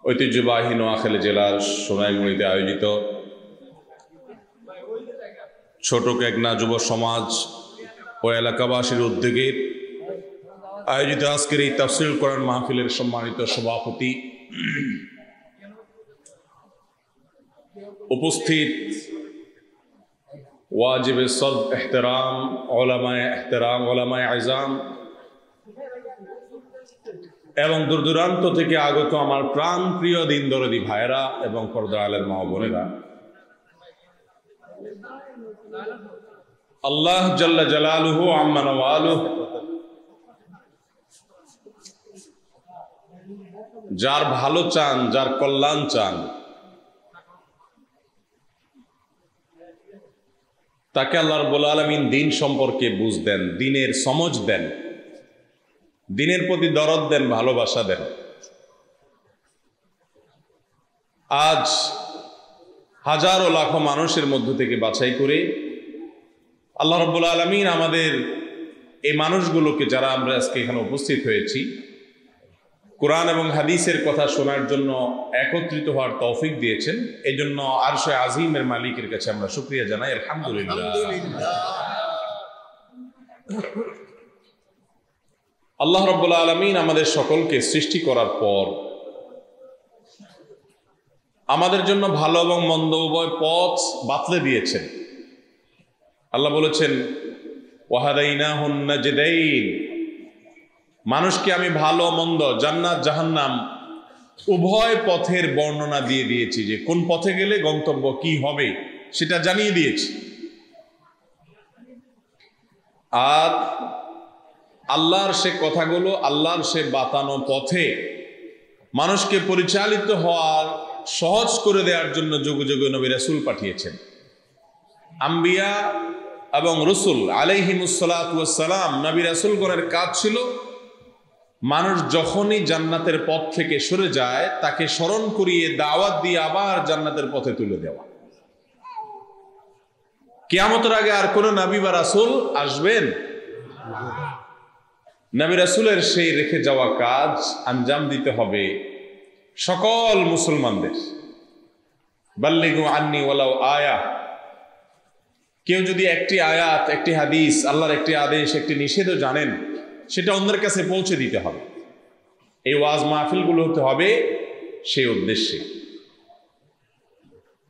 ঐতিহ্যবাহী নোয়াখালী জেলার সোনাইমুড়িতে আয়োজিত ছোট কেকনা যুব সমাজ ও এলাকাবাসীর উদ্যোগে আয়োজিত আজকের এই তাফসীরুল কোরআন মাহফিলের সম্মানিত সভাপতি, উপস্থিত ওয়াজিবে সদ এহতেরাম ওলামায়ে আযম এবং দূর দূরান্ত থেকে আগত আমার প্রাণ প্রিয় দিন দরদি ভাইয়েরা এবং পর্দার আলের মা বোনেরা, আল্লাহ জাল্লা জালালুহু আম্মা নওয়ালুহু যার ভালো চান, যার কল্যাণ চান, তাকে আল্লাহ রাব্বুল আলামিন দিন সম্পর্কে বুঝ দেন, দিনের সমঝ দেন, দিনের প্রতি দরদ দেন, ভালোবাসা দেন। আজ হাজারো লাখো মানুষের মধ্য থেকে বাছাই করে আল্লাহ রাব্বুল আলামিন আমাদের এই মানুষগুলোকে, যারা আমরা আজকে এখানে উপস্থিত হয়েছি, কোরআন এবং হাদিসের কথা শোনার জন্য একত্রিত হওয়ার তৌফিক দিয়েছেন। এই জন্য আরশে আজিমের মালিকের কাছে আমরা শুকরিয়া জানাই, আলহামদুলিল্লাহ। আল্লাহ রাব্বুল আলামিন আমাদের সকলকে সৃষ্টি করার পর আমাদের জন্য ভালো এবং মন্দ উভয় পথ বাতলে দিয়েছেন। আল্লাহ বলেছেন, ওয়াহাদাইনাহুন নাজদাইন, মানুষকে আমি ভালো মন্দ, জান্নাত জাহান্নাম উভয় পথের বর্ণনা দিয়ে দিয়েছি, যে কোন পথে গেলে গন্তব্য কি হবে সেটা জানিয়ে দিয়েছি। আর আল্লাহর সে কথাগুলো, আল্লাহর সে বাতানো পথে মানুষকে পরিচালিত হওয়ার সহজ করে দেওয়ার জন্য যুগে যুগে নবী রাসূল পাঠিয়েছেন। আম্বিয়া এবং রসুল আলাইহিমুসসালাতু ওয়াসসালাম, নবী রাসূলগণের কাজ ছিল মানুষ যখনই জান্নাতের পথ থেকে সরে যায় তাকে স্মরণ করিয়ে দাওয়াত দিয়ে আবার জান্নাতের পথে তুলে দেওয়া। কিয়ামতের আগে আর কোন নবী বা রাসূল আসবেন? নবী রাসূলের সেই রেখে যাওয়া কাজ আঞ্জাম দিতে হবে সকল মুসলমানদের। বাল্লিগু আন্নি ওয়ালাউ আয়া, কেউ যদি একটি আয়াত, একটি হাদিস, আল্লাহর একটি আদেশ, একটি নিষেধও জানেন, সেটা অন্যের কাছে পৌঁছে দিতে হবে। এই ওয়াজ মাহফিলগুলো হতে হবে সেই উদ্দেশ্যে।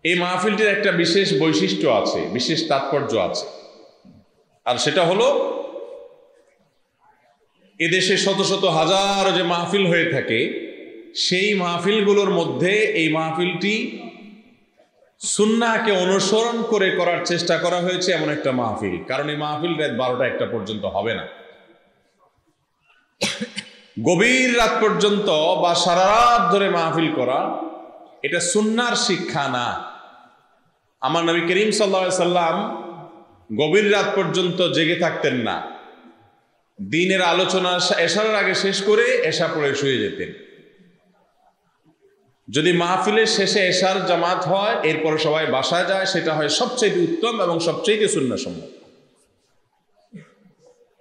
এই মাহফিলটির একটা বিশেষ বৈশিষ্ট্য আছে, বিশেষ তাৎপর্য আছে, আর সেটা হলো এদেশে শত শত হাজার যে মাহফিল হয়ে থাকে, সেই মাহফিলগুলোর মধ্যে এই মাহফিলটি সুন্নাহকে অনুসরণ করে করার চেষ্টা করা হয়েছে এমন একটা মাহফিল। কারণ এই মাহফিল রাত 12টা-1টা পর্যন্ত হবে না, গভীর রাত পর্যন্ত বা সারা রাত ধরে মাহফিল করা, এটা সুন্নাহর শিক্ষা না। আমার নবী করিম সাল্লাল্লাহু আলাইহি সাল্লাম গভীর রাত পর্যন্ত জেগে থাকতেন না। দিনের আলোচনা এশার আগে শেষ করে এশা পড়ে শুয়ে যেতেন। যদি মাহফিলের শেষে এশার জামাত হয়, এরপরে সবাই বাসায় যায়, সেটা হয় সবচেয়ে উত্তম এবং সবচেয়ে সুন্নাহসম্মত,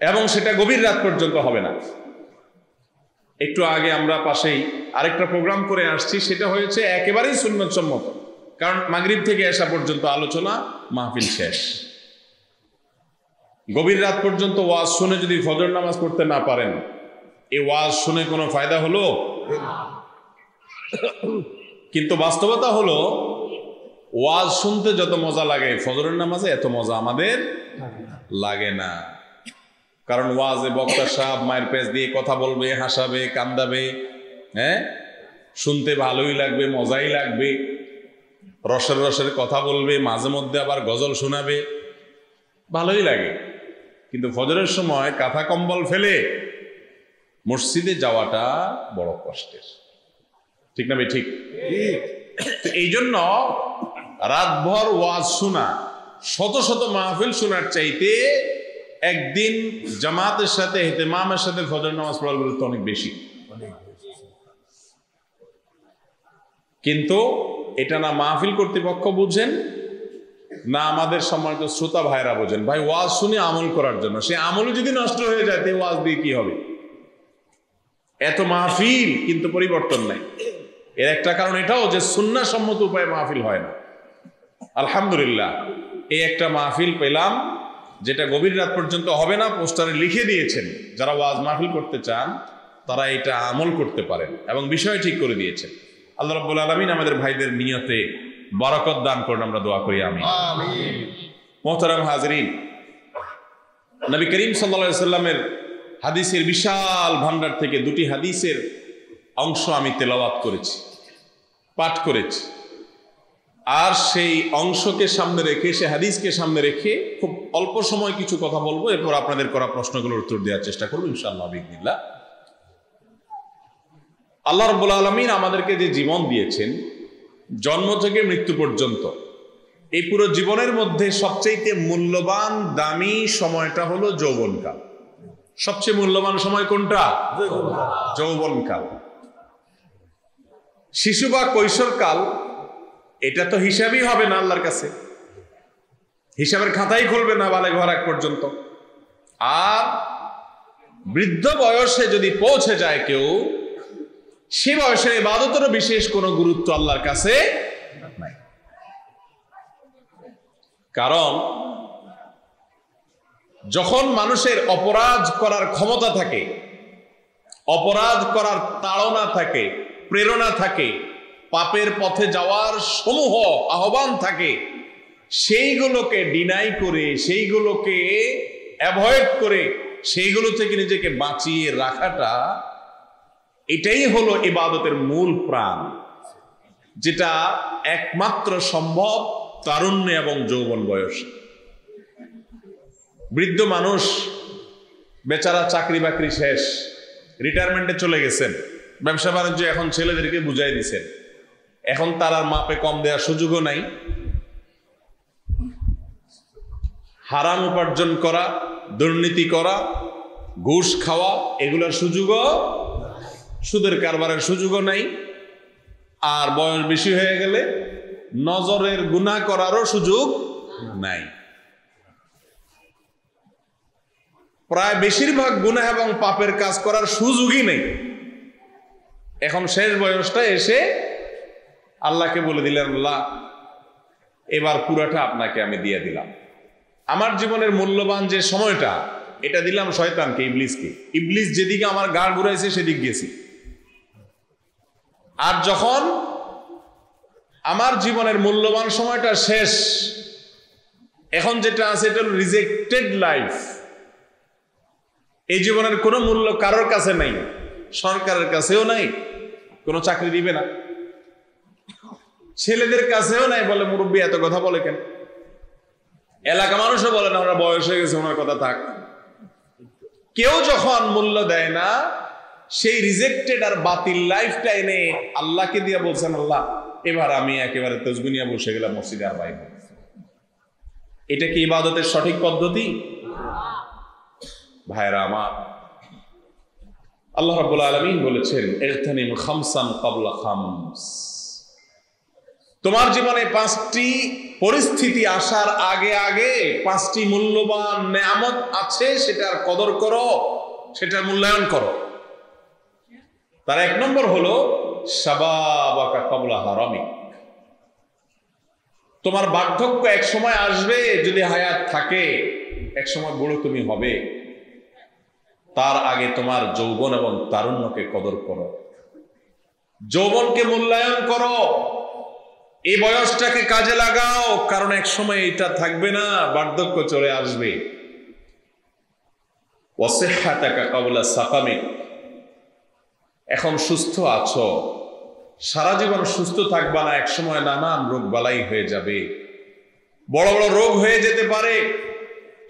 এবং সেটা গভীর রাত পর্যন্ত হবে না। একটু আগে আমরা পাশেই আরেকটা প্রোগ্রাম করে আসছি, সেটা হয়েছে একেবারেই সুন্নতসম্মত। কারণ মাগরিব থেকে এশা পর্যন্ত আলোচনা, মাহফিল শেষ। গভীর রাত পর্যন্ত ওয়াজ শুনে যদি ফজর নামাজ পড়তে না পারেন, এই ওয়াজ শুনে কোনো ফায়দা হলো? কিন্তু বাস্তবতা হলো, ওয়াজ শুনতে যত মজা লাগে ফজরের নামাজে এত মজা আমাদের লাগে না। কারণ ওয়াজে বক্তা সাহেব মায়ের পেজ দিয়ে কথা বলবে, হাসাবে, কান্দাবে, হ্যাঁ, শুনতে ভালোই লাগবে, মজাই লাগবে, রসের রসের কথা বলবে, মাঝে মধ্যে আবার গজল শোনাবে, ভালোই লাগে। কিন্তু ফজরের সময় কাঁথা কম্বল ফেলে মসজিদে যাওয়াটা বড় কষ্টের, ঠিক না ভাই? ঠিক। এই জন্য রাতভর ওয়াজ শোনা, শত শত মাহফিল শোনার চাইতে একদিন জামাতের সাথে, ইহতিমামের সাথে ফজর নামাজ পড়ার গুরুত্ব অনেক বেশি। কিন্তু এটা না মাহফিল কর্তৃপক্ষ বুঝেন, না আমাদের সম্মানিত শ্রোতা ভাইরা বোঝেন। ভাই, ওয়াজ শুনে আমল করার জন্য, সে আমলও যদি নষ্ট হয়ে যায় তো ওয়াজ দিয়ে কি হবে? এত মাহফিল কিন্তু পরিবর্তন নাই। এর একটা কারণ এটাও যে সুন্নাহ সম্মত উপায়ে মাহফিল হয় না। আলহামদুলিল্লাহ এই একটা মাহফিল পেলাম যেটা গভীর রাত পর্যন্ত হবে না, পোস্টারে লিখে দিয়েছেন যারা ওয়াজ মাহফিল করতে চান তারা এটা আমল করতে পারেন এবং বিষয় ঠিক করে দিয়েছেন। আল্লাহ রাব্বুল আলামিন আমাদের ভাইদের নিয়তে বরকত দান করুন, আমরা দোয়া করি আমিন। মোহতারাম হাজরিন, নবী করিম সাল্লাল্লাহু আলাইহি সাল্লামের হাদিসের বিশাল ভান্ডার থেকে দুটি হাদিসের অংশ আমি তেলাওয়াত করেছি, পাঠ করেছি। আর সেই অংশকে সামনে রেখে, সে হাদিসকে সামনে রেখে খুব অল্প সময় কিছু কথা বলবো, এরপর আপনাদের করা প্রশ্নগুলোর উত্তর দেওয়ার চেষ্টা করবো ইনশাআল্লাহ বিইজনিল্লাহ। আল্লাহ রাব্বুল আলামিন আমাদেরকে যে জীবন দিয়েছেন জন্ম থেকে মৃত্যু পর্যন্ত, এই পুরো জীবনের মধ্যে সবচেয়ে মূল্যবান দামি সময়টা হলো যৌবনকাল। সবচেয়ে মূল্যবান সময় কোনটা? যৌবনকাল। শিশু বা কৈশোরকাল এটা তো হিসাবই হবে না আল্লাহর কাছে, হিসাবের খাতাই খুলবে না বালেগ হওয়ার আগ পর্যন্ত। আর বৃদ্ধ বয়সে যদি পৌঁছে যায় কেউ, সে বয়সে ইবাদতেরও বিশেষ কোনো গুরুত্ব আল্লাহর কাছে নাই। কারণ যখন মানুষের অপরাধ করার ক্ষমতা থাকে, অপরাধ করার তাড়না থাকে, প্রেরণা থাকে, পাপের পথে যাওয়ার সমূহ আহ্বান থাকে, সেইগুলোকে ডিনাই করে, সেইগুলোকে অ্যাভয়েড করে, সেইগুলো থেকে নিজেকে বাঁচিয়ে রাখাটা, এটাই হলো ইবাদতের মূল প্রাণ, যেটা একমাত্র সম্ভব তারুণ্য এবং যৌবন বয়স। বৃদ্ধ মানুষ বেচারা চাকরি বাকরি শেষ, রিটায়ারমেন্টে চলে গেছেন, ব্যবসা বাণিজ্য এখন ছেলেদেরকে বুঝাই দিচ্ছেন, এখন তার আর মাপে কম দেওয়ার সুযোগও নাই। হারাম উপার্জন করা, দুর্নীতি করা, ঘুষ খাওয়া, এগুলোর সুযোগও, সুদের কারবারের সুযোগও নাই। আর বয়স বেশি হয়ে গেলে নজরের গুনাহ করারও সুযোগ নাই। প্রায় বেশিরভাগ গুনাহ এবং পাপের কাজ করার সুযোগই নেই। এখন শেষ বয়সটা এসে আল্লাহকে বলে দিলেন, আল্লাহ এবার পুরাটা আপনাকে আমি দিয়ে দিলাম। আমার জীবনের মূল্যবান যে সময়টা, এটা দিলাম শয়তানকে, ইবলিসকে। ইবলিস যেদিকে আমার গাড় ঘুরাইছে সেদিক গেছি। আর যখন আমার জীবনের মূল্যবান সময়টা শেষ, এখন যেটা আছে এটা হলো রিজেক্টেড লাইফ। এই জীবনের কোনো মূল্য কারোর কাছে নাই, সরকারের কাছেও নাই, কোনো চাকরি দিবে না, ছেলেদের কাছেও নাই। বলে মুরব্বী এত কথা বলে কেন? এলাকা মানুষও বলে না, ওরা বয়স হয়ে গেছে, ওনার কথা থাক। কেউ যখন মূল্য দেয় না, সেই রিজেক্টেড আর বাতিল লাইফটা এনে আল্লাহকে দিয়ে বলছেন, আল্লাহ এবার আমি একেবারে তসবিনিয়া বসে গেলাম মসজিদে আর বাইরে। এটা কি ইবাদতের সঠিক পদ্ধতি? ভাইরা আমার, আল্লাহ রাব্বুল আলামিন বলেছেন, ইগতানিম খামসান ক্বাবলা খামস। তোমার জীবনে 5টি পরিস্থিতি আসার আগে আগে 5টি মূল্যবান নেয়ামত আছে, সেটার কদর করো, সেটার মূল্যায়ন করো। তার 1 নম্বর হলো শাবাবাকা ক্বাবলা হারামিক। তোমার বার্ধক্য এক সময় আসবে, যদি হায়াত থাকে, এক সময় বুড়ো তুমি হবে। তার আগে তোমার যৌবন এবং তারুণ্যকে কদর করো, যৌবনকে মূল্যায়ন করো, এই বয়সটাকে কাজে লাগাও, কারণ এক সময় এটা থাকবে না, বার্ধক্য চলে আসবে। ওয়াসিহ্হাতাকা ক্বাবলা সাকামিক। এখন সুস্থ আছো, সারা জীবন সুস্থ থাকবা না, এক সময় নানান রোগ বালাই হয়ে যাবে, বড় বড় রোগ হয়ে যেতে পারে।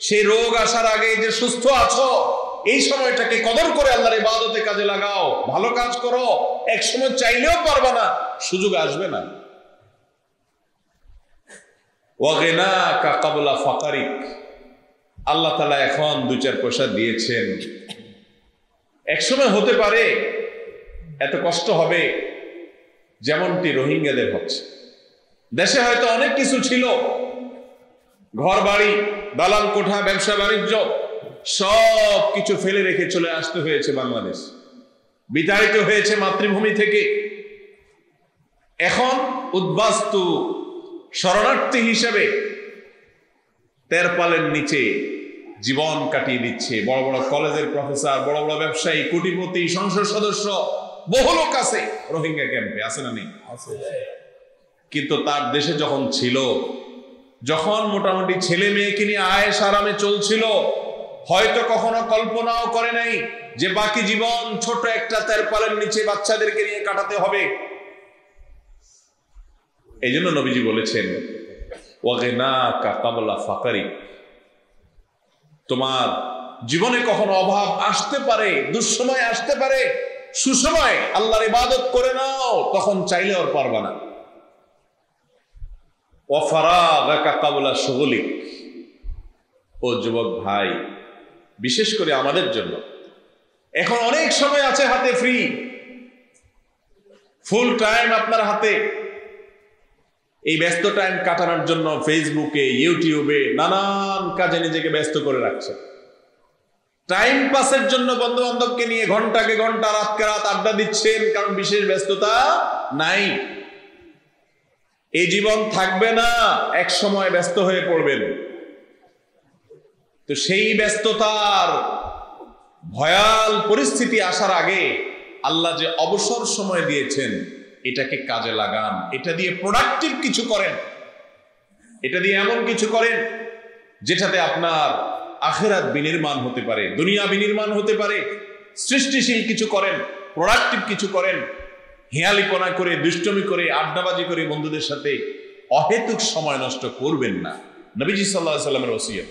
সেই রোগ আসার আগে যে সুস্থ আছো, এই সময়টাকে কদর করে আল্লাহর ইবাদতে কাজে লাগাও, ভালো কাজ করো। এক সময় চাইলেও পারবা না, সুযোগ আসবে না। ওয়াগিনাকা ক্বাবলা ফাকারিক। আল্লাহ তাআলা এখন 2-4 পয়সা দিয়েছেন, একসময় হতে পারে এত কষ্ট হবে যেমনটি রোহিঙ্গাদের হচ্ছে। দেশে হয়তো অনেক কিছু ছিল, ঘর বাড়ি, দালান কোঠা, ব্যবসা বাণিজ্য, সব কিছু ফেলে রেখে চলে আসতে হয়েছে বাংলাদেশ, বিতাড়িত হয়েছে মাতৃভূমি থেকে। এখন উদ্বাস্তু শরণার্থী হিসেবে তেরপালের নিচে জীবন কাটিয়ে দিচ্ছে। বড় বড় কলেজের প্রফেসর, বড় বড় ব্যবসায়ী, কোটিপতি, সংসদ সদস্য, বহু লোক আছে রোহিঙ্গা ক্যাম্পে, আছে না নেই? কিন্তু তার দেশে যখন ছিল, যখন মোটামুটি ছেলে মেয়েকে নিয়ে আয়েশ আরামে চলছিল, হয়তো কখনো কল্পনাও করে নাই যে বাকি জীবন ছোট একটা তেরপালের নিচে বাচ্চাদেরকে নিয়ে কাটাতে হবে। এই জন্য নবীজি বলেছেন, ওয়াগনাকা ক্বাবলা ফাকরিক, তোমার জীবনে কখনো অভাব আসতে পারে, দুঃসময় আসতে পারে, সুসময় আল্লাহর ইবাদত করে নাও, তখন চাইলে আর পারবা না। ওয়া ফারাগাকা ক্বাবলা শুগলিক, ও যুবক ভাই, বিশেষ করে আমাদের জন্য এখন অনেক সময় আছে হাতে, ফ্রি, ফুল টাইম আপনার হাতে। এই ব্যস্ত টাইম কাটানোর জন্য ফেসবুকে, ইউটিউবে নানান কাজে নিজেকে ব্যস্ত করে রাখছে। টাইম পাসের জন্য বন্ধু বান্ধবকে নিয়ে ঘন্টাকে ঘন্টা, রাতকে রাত আড্ডা দিচ্ছেন, কারণ বিশেষ ব্যস্ততা নাই। এই জীবন থাকবে না, এক সময় ব্যস্ত হয়ে পড়বেন। তো সেই ব্যস্ততার ভয়াল পরিস্থিতি আসার আগে আল্লাহ যে অবসর সময় দিয়েছেন, এটাকে কাজে লাগান। এটা দিয়ে প্রোডাক্টিভ কিছু করেন, এটা দিয়ে এমন কিছু করেন যেটাতে আপনার আখিরাত বিনির্মাণ হতে পারে, দুনিয়া বিনির্মাণ হতে পারে। সৃষ্টিশীল কিছু করেন, প্রোডাক্টিভ কিছু করেন। হেয়ালিপনা করে, দুষ্টমি করে, আড্ডাবাজি করে বন্ধুদের সাথে অহেতুক সময় নষ্ট করবেন না। নবীজি সাল্লাল্লাহু আলাইহি ওয়াসাল্লামের ওসিয়ত,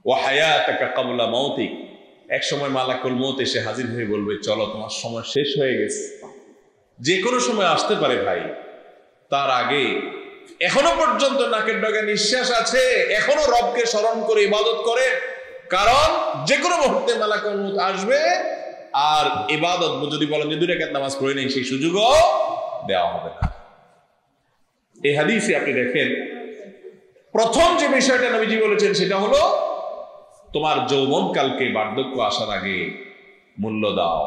ওয়া হায়াতাকা ক্বাবলা মাউতিক, এক সময় মালাকুল মউত এসে হাজির হয়ে বলবে, চলো তোমার সময় শেষ হয়ে গেছে। যে কোনো সময় আসতে পারে ভাই, তার আগে এখনো পর্যন্ত নাকের ডগে নিঃশ্বাস আছে, এখনো রবকে স্মরণ করে ইবাদত করে, কারণ যে কোনো মুহূর্তে মালাকুল মউত আসবে। আর ইবাদত যদি বলেন যে 2 রাকাত নামাজ পড়ে নেই, সেই সুযোগও দেওয়া হবে না। এই হাদিসে আপনি দেখেন, প্রথম যে বিষয়টা নবীজি বলেছেন সেটা হলো তোমার যৌবনকালকে বার্ধক্য আসার আগে মূল্য দাও।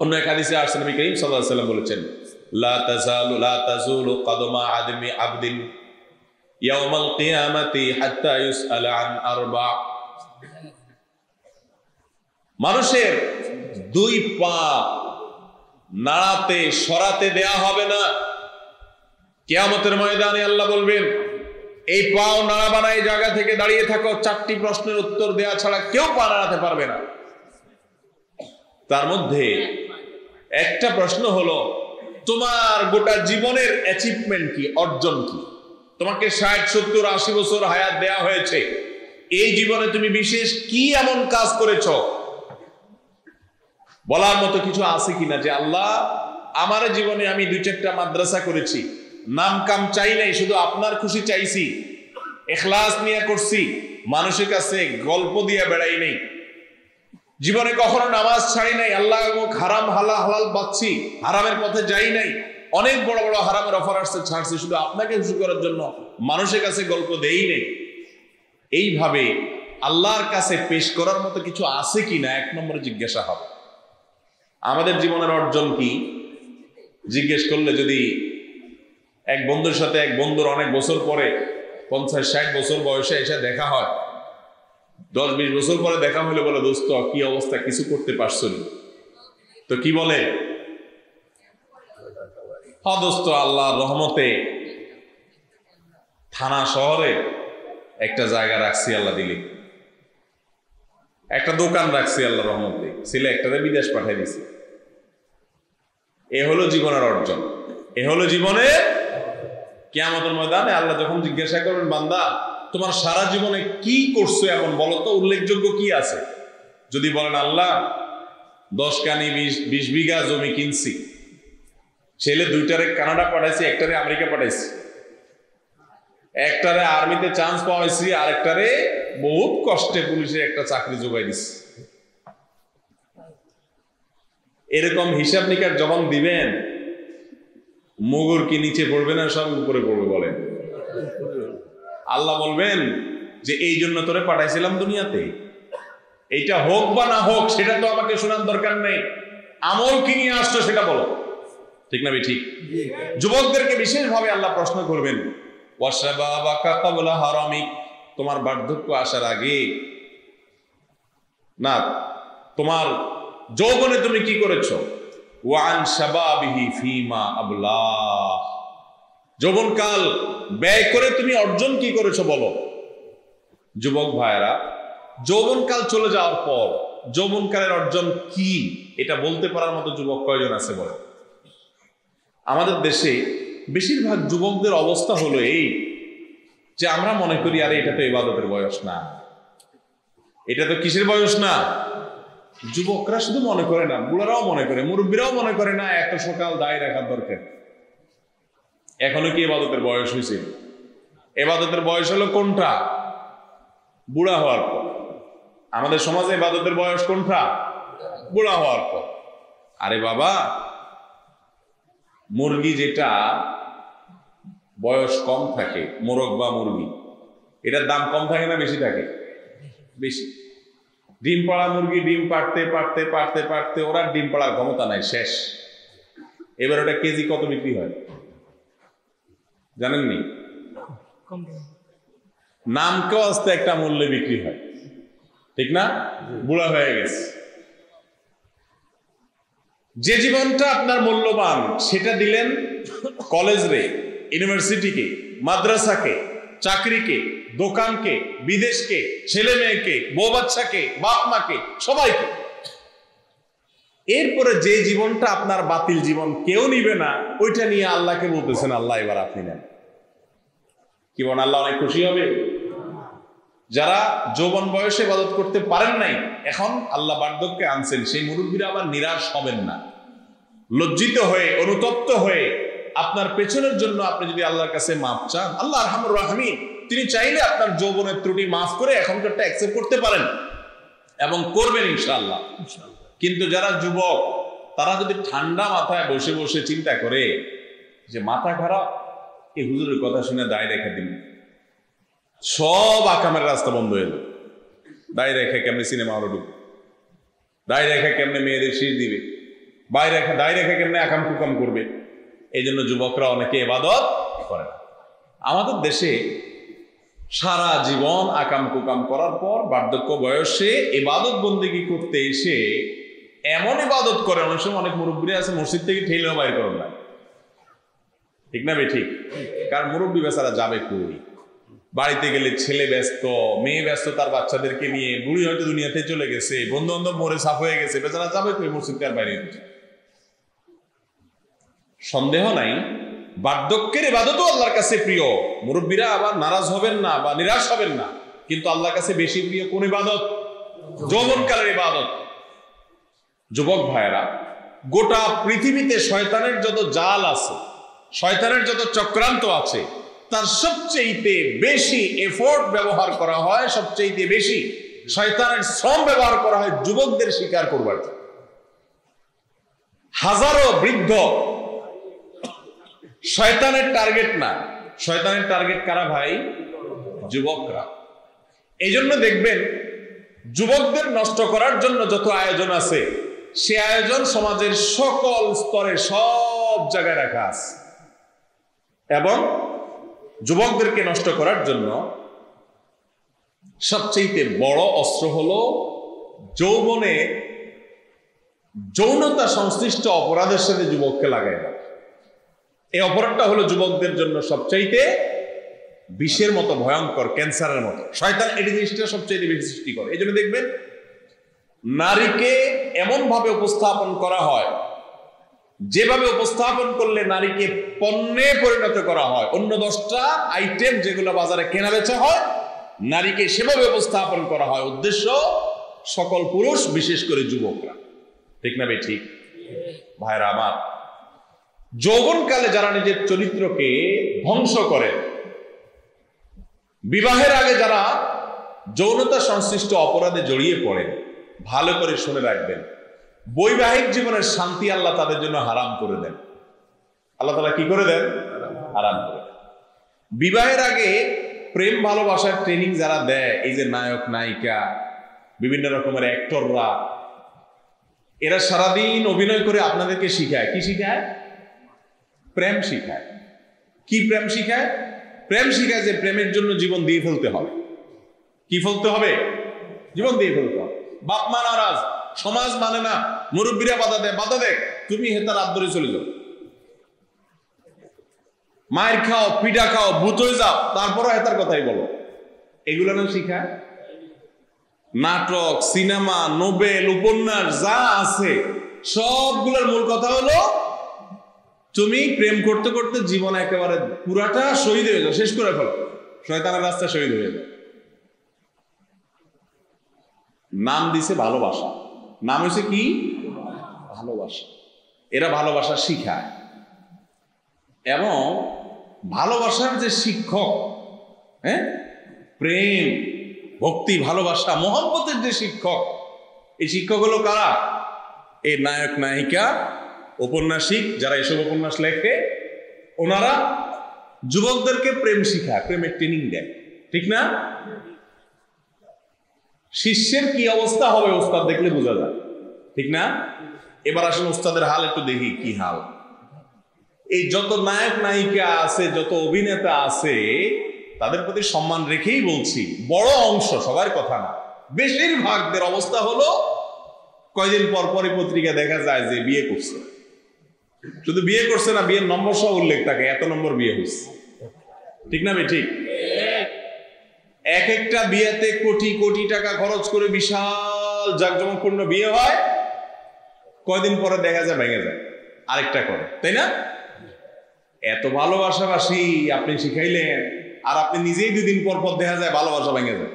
অন্য এক হাদিসে আসছে, নবী করিম সাল্লাল্লাহু আলাইহি ওয়াসাল্লাম বলেছেন, লা তাজুলু কদমা আবদিন ইয়াউমাল কিয়ামাতি হাত্তা ইউসআলা আন আরবা। মানুষের 2 পা নাড়াতে সরাতে দেয়া হবে না। কিয়ামতের ময়দানে আল্লাহ বলবেন, এই পাও নাড়াবা না, এই জায়গা থেকে দাঁড়িয়ে থাকো, 4টি প্রশ্নের উত্তর দেয়া ছাড়া কেউ পা নাড়াতে পারবে না। তার মধ্যে একটা প্রশ্ন হলো, তোমার গোটা জীবনের অ্যাচিভমেন্ট কি, অর্জন কি? তোমাকে 60, 70, 80 বছর হায়াত দেয়া হয়েছে, এই জীবনে তুমি বিশেষ কি এমন কাজ করেছো? বলার মতো কিছু আছে কিনা যে আল্লাহ, আমার জীবনে আমি 2-4টা মাদ্রাসা করেছি, নাম কাম চাই নাই, শুধু আপনার খুশি চাইছি, ইখলাস নিয়ে করছি, মানুষের কাছে গল্প দিয়ে বেড়াই নেই, জীবনে কখনো নামাজ ছাড়ি নাই, আল্লাহ হারাম হালাল বাঁচছি, হারামের পথে যাই নাই, অনেক বড় বড় হারামের অফার আসছে, ছাড়ছি, শুধু আপনাকে খুশি করার জন্য মানুষের কাছে গল্প দেই নেই। এইভাবে আল্লাহর কাছে পেশ করার মতো কিছু আছে কিনা 1 নম্বরে জিজ্ঞাসা হবে। আমাদের জীবনের অর্জন কি জিজ্ঞেস করলে, যদি এক বন্ধুর সাথে এক বন্ধুর অনেক বছর পরে 50-60 বছর বয়সে এসে দেখা হয়, 10-20 বছর পরে দেখা হলে বলে, দোস্ত কি অবস্থা, কিছু করতে পারছো না? তো কি বলে? হ্যাঁ দোস্ত, আল্লাহর রহমতে থানা শহরে একটা জায়গা রাখছি, আল্লাহ দিলে একটা দোকান রাখছি, আল্লাহর রহমতে ছেলে একটারে বিদেশ পাঠিয়ে দিছি। এ হলো জীবনের অর্জন, এ হলো জীবনের। কিয়ামতের ময়দানে আল্লাহ যখন জিজ্ঞাসা করবেন, বান্দা তোমার সারা জীবনে কি করছো এমন বলো তো, উল্লেখযোগ্য কি আছে? যদি বলেন আল্লাহ 10 কানি 20 বিঘা জমি কিনছি, ছেলে 2টারে কানাডা পাঠাইছি, একটারে আমেরিকা পাঠাইছি, একটারে আর্মিতে চান্স পাওয়াইছি, আরেকটারে বহুত কষ্টে পুলিশে একটা চাকরি জোগাই দিছি, এরকম হিসাব নিকাশ যখন দিবেন, মুগুর কি নিচে পড়বে না সব উপরে পড়বে? বলেন। আল্লাহ বলবেন যে এই জন্য তোরে পাঠাইছিলাম দুনিয়াতে, এইটা হোক বা না হোক সেটা তো আমাকে শোনার দরকার নেই, আমল কি নিয়ে আসছো সেটা বলো। ঠিক না ঠিক? যুবকদেরকে বিশেষভাবে আল্লাহ প্রশ্ন করবেন, ওয়াশাবাবাকা ক্বাবলা হারামিক, তোমার বার্ধক্য আসার আগে না, তোমার যৌবনে তুমি কি করেছো? ওয়ান শাবাবিহি ফিমা আবলা, যৌবনকাল ব্যয় করে তুমি অর্জন কি করেছো বলো। যুবক ভাইয়েরা, যৌবনকাল চলে যাওয়ার পর যৌবনকালের অর্জন কি এটা বলতে পারার মতো যুবক কয়জন আছে বলে? আমাদের দেশে বেশিরভাগ যুবকদের অবস্থা হলো এই যে আমরা মনে করি আরে এটা তো ইবাদতের বয়স না, এটা তো কিসের বয়স না। যুবকরা শুধু মনে করে না, বুড়ারাও মনে করে, মুরব্বীরাও মনে করে না এত সকাল দায় রাখার দরকার। এখনো কি ইবাদতের বয়স হয়েছে? ইবাদতের বয়স হলো কোনটা? বুড়া হওয়ার পর। আমাদের সমাজে ইবাদতের বয়স কোনটা? বুড়া হওয়ার পর। আরে বাবা, মুরগি যেটা বয়স কম থাকে, মোরগ বা মুরগি, এটার দাম কম থাকে না বেশি থাকে? বেশি। ডিম পাড়া মুরগি ডিম পাড়তে পাড়তে পাড়তে পাড়তে ওরা ডিম পাড়ার ক্ষমতা নাই, শেষ। এবার ওটা কেজি কত বিক্রি হয় জানেননি? নামকেও আসতে একটা মূল্যে বিক্রি হয়, ঠিক না? বুড়া হয়ে গেছে। যে জীবনটা আপনার মূল্যবান সেটা দিলেন কলেজে, ইউনিভার্সিটিকে, মাদ্রাসাকে, চাকরিকে, দোকানকে, বিদেশকে, ছেলে মেয়েকে, বউ বাচ্চাকে, বাপ মাকে, সবাইকে। এরপরে যে জীবনটা আপনার বাতিল জীবন, কেউ নিবে না, ওইটা নিয়ে আল্লাহকে বলতেছেন আল্লাহ এবার আপনি নেন। কি বলেন? আল্লাহ অনেক খুশি হবে? যারা যৌবন বয়সে ইবাদত করতে পারেন নাই, এখন আল্লাহ বার্ধক্যে আনছেন, সেই মুরব্বীরা আবার নিরাশ হবেন না। লজ্জিত হয়ে, অনুতপ্ত হয়ে আপনার পেছনের জন্য আপনি যদি আল্লাহর কাছে মাফ চান, আল্লাহ আরহামুর রাহিম, তিনি চাইলে আপনার যৌবনের ত্রুটি মাফ করে এখনকারটা অ্যাকসেপ্ট করতে পারেন এবং করবেন ইনশাআল্লাহ। কিন্তু যারা যুবক, তারা যদি ঠান্ডা মাথায় বসে বসে চিন্তা করে যে মাথা খারাপ, এই হুজুরের কথা শুনে দায় রেখে দিন, সব আকামের রাস্তা বন্ধ হয়ে যাবে। দায় রেখে কেমনে সিনেমা হলে ঢুকবে, দায় রেখে কেমনে মেয়েদের শীষ দিবে, দায় রেখে কেমনে আকাম কুকাম করবে। এই জন্য যুবকরা অনেকে ইবাদত করে না। আমাদের দেশে সারা জীবন আকাম কুকাম করার পর বার্ধক্য বয়সে ইবাদত বন্দেগী করতে এসে এমন ইবাদত করে, অনেক সময় অনেক মুরব্বী আছে মসজিদ থেকে ঠেলেও বাইর করেন না, ঠিক না ঠিক? কারণ মুরব্বী বেচারা যাবে কই? বাড়িতে গেলে ছেলে ব্যস্ত, মেয়ে ব্যস্ত তার বাচ্চাদেরকে নিয়ে, বুড়ি হয়তো দুনিয়াতে চলে গেছে, বন্ধু বান্ধব মরে সাফ হয়ে গেছে, বেচারা যাবে কই মসজিদ কার বাইরে? সন্দেহ নাই বার্ধক্যের ইবাদতও আল্লাহর কাছে প্রিয়। মুরব্বীরা আবার নারাজ হবেন না বা নিরাশ হবেন না, কিন্তু আল্লাহর কাছে বেশি প্রিয় কোন ইবাদত? যৌবনকালের ইবাদত। যুবক ভাইয়েরা, গোটা পৃথিবীতে শয়তানের যত জাল আছে, শয়তানের যত চক্রান্ত আছে, তার সবচেয়ে বেশি এফোর্ট ব্যবহার করা হয়, সবচেয়ে বেশি শয়তানের শ্রম ব্যবহার করা হয় যুবকদের শিকার করবার জন্য। হাজারো বৃদ্ধ শয়তানের টার্গেট না, শয়তানের টার্গেট কারা ভাই? যুবকরা। এই জন্য দেখবেন যুবকদের নষ্ট করার জন্য যত আয়োজন আছে, সে আয়োজন সমাজের সকল স্তরে সব জায়গায় রাখা আছে। এবং যুবকদেরকে নষ্ট করার জন্য সবচেয়ে বড় অস্ত্র হলো যৌবনে যৌনতা সংশ্লিষ্ট অপরাধের সাথে যুবককে লাগায় না। এই অপরাধটা হলো যুবকদের জন্য সবচাইতে বিষের মতো ভয়ঙ্কর, ক্যান্সারের মতো। শয়তান এই জিনিসটা সবচেয়ে বেশি সৃষ্টি করে। এই জন্য দেখবেন নারীকে এমন ভাবে উপস্থাপন করা হয়, যেভাবে উপস্থাপন করলে নারীকে পণ্যে পরিণত করা হয়। অন্য 10টা আইটেম যেগুলো বাজারে কেনা বেচা হয়, নারীকে সেভাবে উপস্থাপন করা হয়। উদ্দেশ্য সকল পুরুষ, বিশেষ করে যুবকরা। ঠিক না ভাই? ঠিক ভাইরা আমার, যৌবনকালে যারা নিজের চরিত্রকে ধ্বংস করে, বিবাহের আগে যারা যৌনতা সংশ্লিষ্ট অপরাধে জড়িয়ে পড়ে, ভালো করে শুনে রাখবেন, বৈবাহিক জীবনের শান্তি আল্লাহ তাদের জন্য হারাম করে দেন। আল্লাহ তাআলা কি করে দেন? হারাম করে দেন। বিবাহের আগে প্রেম ভালোবাসার ট্রেনিং যারা দেয়, এই যে নায়ক নায়িকা, বিভিন্ন রকমের অ্যাক্টররা, এরা সারাদিন অভিনয় করে আপনাদেরকে শিখায়। কি শিখায়? প্রেম শিখায়। কি প্রেম শিখায়? প্রেম শিখায় যে প্রেমের জন্য জীবন দিয়ে ফেলতে হবে। কি ফেলতে হবে? জীবন দিয়ে ফেলতে হবে। বাপ মা নারাজ, সমাজ মানে না, মুরব্বীরা বাধা দেয়, তুমি হেতার হাত ধরে চলে যাও, মায়ের খাও, পিঠা খাও, ভূত হয়ে যাও, তারপরও হেতার কথাই বলো। এগুলো না শিখায়? নাটক, সিনেমা, নোবেল, উপন্যাস যা আছে সবগুলোর মূল কথা হলো তুমি প্রেম করতে করতে জীবন একেবারে পুরাটা শহীদ হয়ে যাও, শেষ করে ফেলো, শয়তানের রাস্তা শহীদ হয়ে যাও। নাম দিছে ভালোবাসা, নাম হয়েছে কি? ভালোবাসা। এরা ভালোবাসা শিখায় এবং ভালোবাসার যে শিক্ষক, হ্যাঁ, প্রেম, ভক্তি, ভালোবাসা, মোহাম্মতের যে শিক্ষক, এই শিক্ষক হলো কারা? এই নায়ক নায়িকা, ঔপন্যাসিক যারা এসব উপন্যাস লেখে, ওনারা যুবকদেরকে প্রেম শিখায়, প্রেমের ট্রেনিং দেয়, ঠিক না? শিষ্যের কি অবস্থা হবে ওস্তাদ দেখলে বোঝা যায়, ঠিক না? এবার আসলে ওস্তাদের হাল একটু দেখি কি হাল। এই যত নায়ক নায়িকা আছে, যত অভিনেতা আছে, তাদের প্রতি সম্মান রেখেই বলছি, বড় অংশ, সবার কথা না, বেশিরভাগদের অবস্থা হলো কয়দিন পর পরই পত্রিকা দেখা যায় যে বিয়ে করছে। শুধু বিয়ে করছে না, বিয়ের নম্বর সহ উল্লেখ থাকে, এত নম্বর বিয়ে হচ্ছে, ঠিক না? ঠিক। এক একটা বিয়েতে কোটি কোটি টাকা খরচ করে বিশাল জাঁকজমকপূর্ণ বিয়ে হয়, কয়দিন পরে দেখা যায় ভেঙে যায়, আরেকটা করে, তাই না? এত ভালোবাসাবাসি আপনি শিখাইলেন, আর আপনি নিজেই দুদিন পর পর দেখা যায় ভালোবাসা ভেঙে যায়।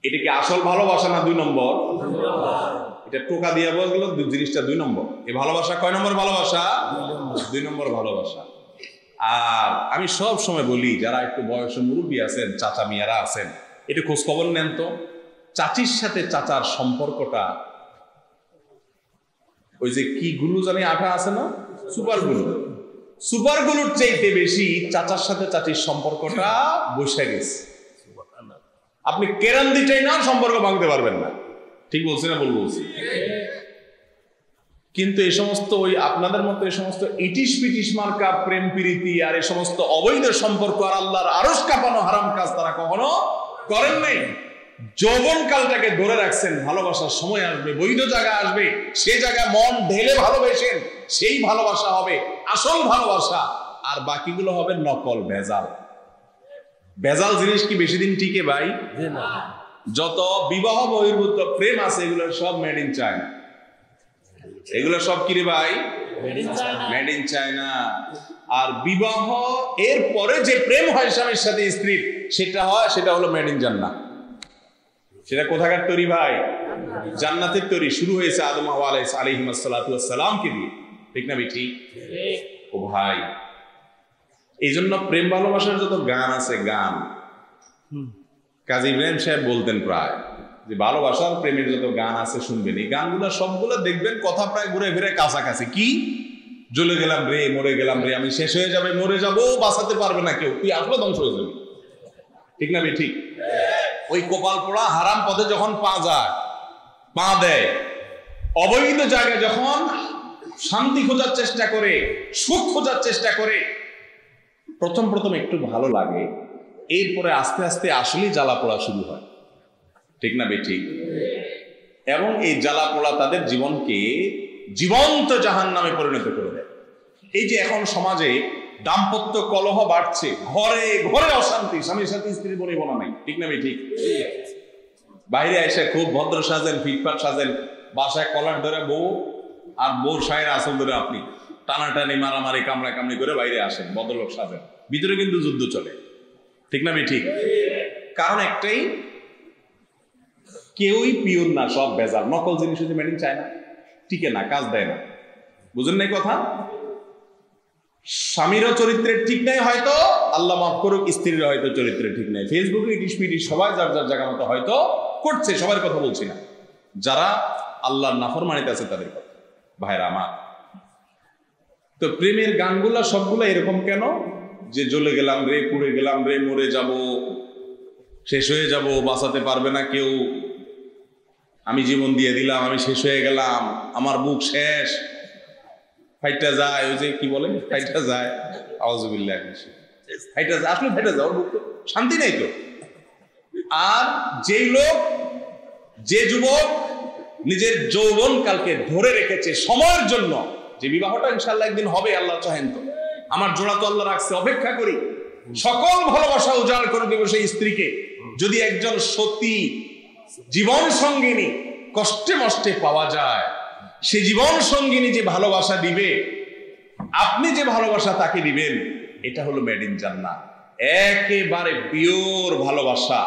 এটা কি আসল ভালোবাসা না 2 নম্বর? এটা টোকা দিয়ে বলল জিনিসটা 2 নম্বর। এই ভালোবাসা কয় নম্বর ভালোবাসা? 2 নম্বর ভালোবাসা। আর আমি সব সময় বলি, যারা একটু বয়সে মুরব্বী আছেন, চাচা মিয়ারা আছেন, একটু খোঁজ খবর নেন তো, চাচির সাথে চাচার সম্পর্কটা, ওই যে কি গুলো জানি আঠা আছে না, সুপার গুলোর চাইতে বেশি চাচার সাথে চাচির সম্পর্কটা বসে গেছে। আপনি কেরান দিটাই না, সম্পর্ক ভাঙতে পারবেন না। ঠিক বলছি না? বলছি। কিন্তু এই সমস্ত ওই আপনাদের মতো এই সমস্ত ইটিশ পিটিশ মার্কা প্রেম প্রীতি আর এই সমস্ত অবৈধ সম্পর্ক আর আল্লাহর আরশ কাঁপানো হারাম কাজ তারা কখনো করেন নাই। যৌবন কালটাকে ধরে রাখছেন, ভালোবাসার সময় আসবে, বৈধ জায়গা আসবে, সে জায়গায় মন ঢেলে ভালোবেসেন, সেই ভালোবাসা হবে আসল ভালোবাসা, আর বাকিগুলো হবে নকল, ভেজাল। ভেজাল জিনিস কি বেশি দিন টিকে ভাই? যত বিবাহ বহির্ভূত প্রেম আছে এগুলো সব মেড ইন চায়না। এগুলো সব কি রে ভাই? Made in China. আর বিবাহ এর পরে যে প্রেম হয় স্বামীর সাথে স্ত্রীর, সেটা হলো মেড ইন জান্নাত। সেটা কোথাকার তৈরি ভাই? জান্নাতের তৈরি। শুরু হয়েছে আদম হাওয়া আলাইহিস সালাতু ওয়াস সালামকে দিয়ে, ঠিক না? ঠিক। ও ভাই, এই জন্য প্রেম ভালোবাসার যত গান আছে, গান কাজী ইব্রাহিম সাহেব বলতেন প্রায় যে ভালোবাসার প্রেমের যত গান আছে শুনবেন, এই গানগুলো সবগুলো দেখবেন কথা প্রায় ঘুরে ফিরে কাছাকাছি। কি? জ্বলে গেলাম রে, মরে গেলাম রে, আমি শেষ হয়ে যাবে, মরে যাবো, বাঁচাতে পারবে না কেউ, তুই আসলে ধ্বংস হয়ে যাবি, ঠিক না? ঠিক। ওই কপাল পোড়া হারাম পথে যখন পা দেয়, অবৈধ জায়গায় যখন শান্তি খোঁজার চেষ্টা করে, সুখ খোঁজার চেষ্টা করে, প্রথম একটু ভালো লাগে, এরপরে আস্তে আস্তে আসলেই জ্বালা পোড়া শুরু হয়, ঠিক না? ঠিক। এবং এই জ্বালা পোড়া তাদের জীবনকে জীবন্ত জাহান্নামে পরিণত করে দেয়। এই যে এখন সমাজে দাম্পত্য কলহ বাড়ছে, ঘরে ঘরে অশান্তি, স্বামীর সাথে স্ত্রীর বনিবনা নাই, ঠিক না? ঠিক। বাইরে এসে খুব ভদ্র সাজেন, ফিটফাট সাজেন, বাসায় কলার ধরে বউ আর বউর সায়ের আসল ধরে আপনি টানাটানি, মারামারি, কামড়ি করে বাইরে আসেন, ভদ্রলোক সাজেন, ভিতরে কিন্তু যুদ্ধ চলে, ঠিক না? ঠিক। কারণ একটাই, কেউই পিওর না, সব ভেজাল, নকল জিনিস হচ্ছে মেড ইন চায়না, টিকে না, কাজ দেয় না। বুঝেন নাই কথা? স্বামীরও চরিত্রের ঠিক নাই, হয়তো আল্লাহ মাফ করুক, স্ত্রীর হয়তো চরিত্রের ঠিক নাই। ফেসবুকে ইটিশ পিটিশ সবাই যার যার জায়গা মতো হয়তো করছে, সবার কথা বলছি না, যারা আল্লাহর নাফরমানিতে আছে তাদের কথা। ভাইরা আমার, তো প্রেমের গানগুলা সবগুলো এরকম কেন? যে জ্বলে গেলাম রে, পুড়ে গেলাম রে, মরে যাব, শেষ হয়ে যাব, বাঁচাতে পারবে না কেউ, আমি জীবন দিয়ে দিলাম, আমি শেষ হয়ে গেলাম, আমার বুক শেষ, ফাইটা যায়, ওই যে কি বলে ফাইটা যায়, আউযুবিল্লাহ, ফাইটা যায়, আসলে ফাইটা যায়, ওর মুখ তো শান্তি নেই তো। আর যেই লোক, যে যুবক নিজের যৌবন কালকে ধরে রেখেছে সময়ের জন্য, যে বিবাহটা ইনশাআল্লাহ একদিন হবে, আল্লাহ চাহেন তো, আমার জোড়া তো আল্লাহ রাখছে, অপেক্ষা করি, সকল ভালোবাসা উজাড় করে দেব সেই স্ত্রীকে। যদি একজন সতী জীবন সঙ্গিনী কষ্টে মষ্টে পাওয়া যায়, সে জীবন সঙ্গিনী যে ভালোবাসা দিবে, আপনি যে ভালোবাসা তাকে দিবেন, এটা হলো মেড ইন জান্নাহ, একেবারে পিওর ভালোবাসা।